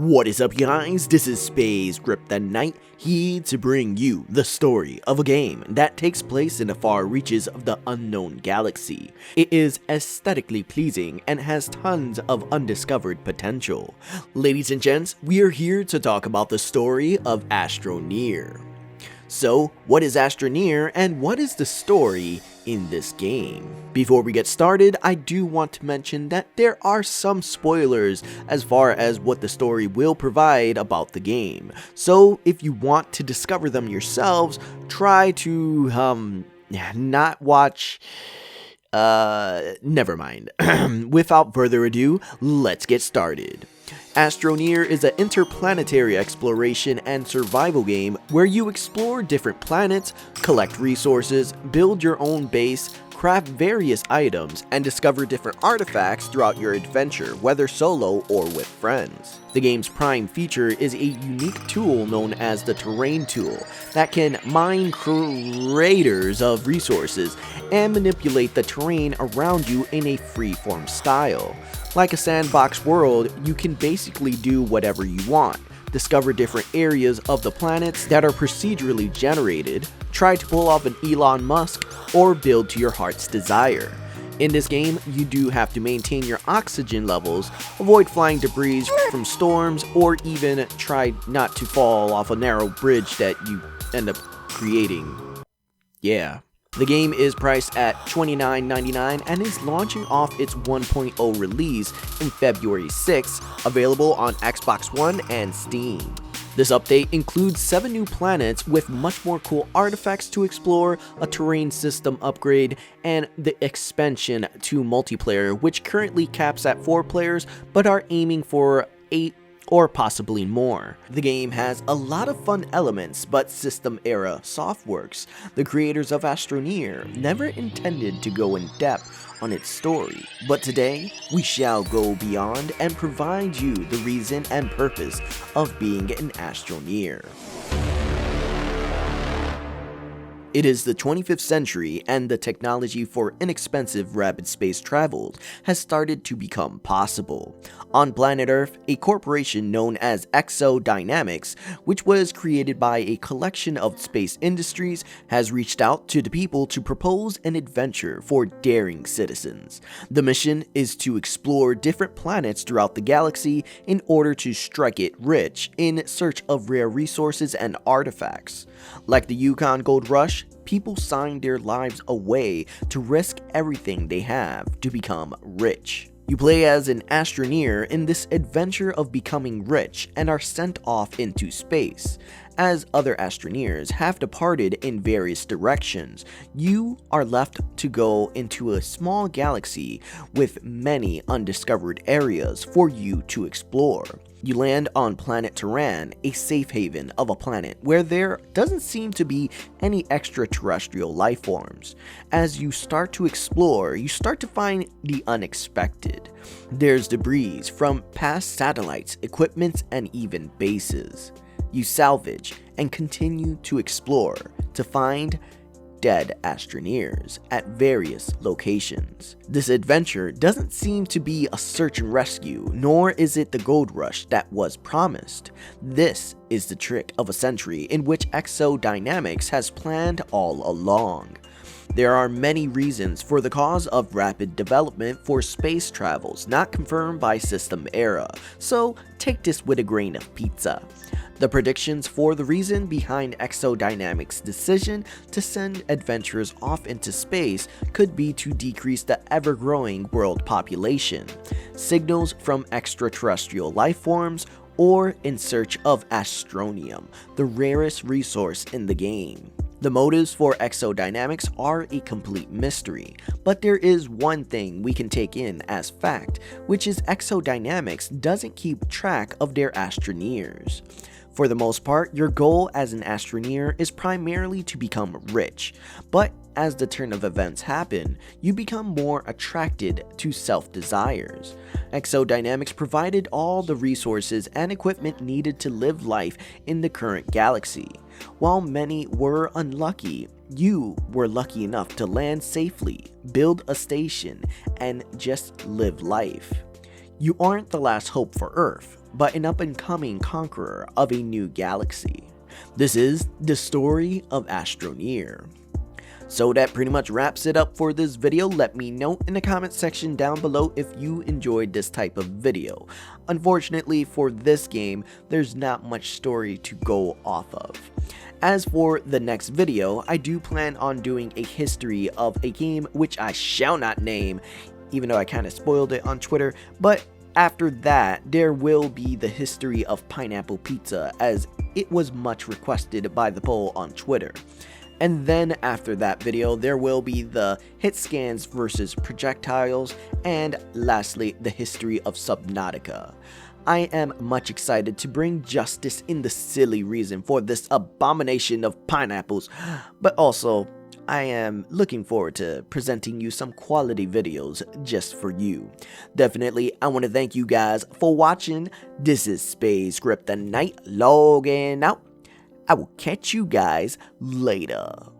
What is up, guys? This is SpaceKryptonite here to bring you the story of a game that takes place in the far reaches of the unknown galaxy. It is aesthetically pleasing and has tons of undiscovered potential. Ladies and gents, we are here to talk about the story of Astroneer. So, what is Astroneer and what is the story in this game? Before we get started, I do want to mention that there are some spoilers as far as what the story will provide about the game. So, if you want to discover them yourselves, try to not watch never mind. Without further ado, let's get started. Astroneer is an interplanetary exploration and survival game where you explore different planets, collect resources, build your own base, craft various items, and discover different artifacts throughout your adventure, whether solo or with friends. The game's prime feature is a unique tool known as the terrain tool that can mine craters of resources and manipulate the terrain around you in a freeform style. Like a sandbox world, you can basically do whatever you want. Discover different areas of the planets that are procedurally generated, try to pull off an Elon Musk, or build to your heart's desire. In this game, you do have to maintain your oxygen levels, avoid flying debris from storms, or even try not to fall off a narrow bridge that you end up creating. Yeah. The game is priced at $29.99 and is launching off its 1.0 release in February 6, available on Xbox One and Steam. This update includes 7 new planets with much more cool artifacts to explore, a terrain system upgrade, and the expansion to multiplayer, which currently caps at 4 players but are aiming for 8 or possibly more. The game has a lot of fun elements, but system era softworks, the creators of Astroneer, never intended to go in depth on its story, but today we shall go beyond and provide you the reason and purpose of being an Astroneer. It is the 25th century and the technology for inexpensive rapid space travel has started to become possible. On planet Earth, a corporation known as Dynamics, which was created by a collection of space industries, has reached out to the people to propose an adventure for daring citizens. The mission is to explore different planets throughout the galaxy in order to strike it rich in search of rare resources and artifacts. Like the Yukon Gold Rush, people sign their lives away to risk everything they have to become rich. You play as an Astroneer in this adventure of becoming rich and are sent off into space. As other Astroneers have departed in various directions, you are left to go into a small galaxy with many undiscovered areas for you to explore. You land on planet Terran, a safe haven of a planet where there doesn't seem to be any extraterrestrial life forms. As you start to explore, you start to find the unexpected. There's debris from past satellites, equipment, and even bases. You salvage and continue to explore to find dead Astroneers at various locations. This adventure doesn't seem to be a search and rescue, nor is it the gold rush that was promised. This is the trick of a century in which Dynamics has planned all along. There are many reasons for the cause of rapid development for space travels not confirmed by system era, so take this with a grain of pizza. The predictions for the reason behind Dynamics' decision to send adventurers off into space could be to decrease the ever-growing world population, signals from extraterrestrial life forms, or in search of astronium, the rarest resource in the game. The motives for Dynamics are a complete mystery, but there is one thing we can take in as fact, which is Dynamics doesn't keep track of their Astroneers. For the most part, your goal as an Astroneer is primarily to become rich, but as the turn of events happen, you become more attracted to self-desires. Dynamics provided all the resources and equipment needed to live life in the current galaxy. While many were unlucky, you were lucky enough to land safely, build a station, and just live life. You aren't the last hope for Earth. but an up-and-coming conqueror of a new galaxy. This is the story of Astroneer. So that pretty much wraps it up for this video. Let me know in the comment section down below if you enjoyed this type of video. Unfortunately for this game, there's not much story to go off of. As for the next video, I do plan on doing a history of a game which I shall not name, even though I kind of spoiled it on Twitter, but after that, there will be the history of pineapple pizza, as it was much requested by the poll on Twitter. And then after that video, there will be the hit scans versus projectiles, and lastly, the history of Subnautica. I am much excited to bring justice in the silly reason for this abomination of pineapples, but also, I am looking forward to presenting you some quality videos just for you. Definitely, I want to thank you guys for watching. This is SpaceKryptonite logging out. I will catch you guys later.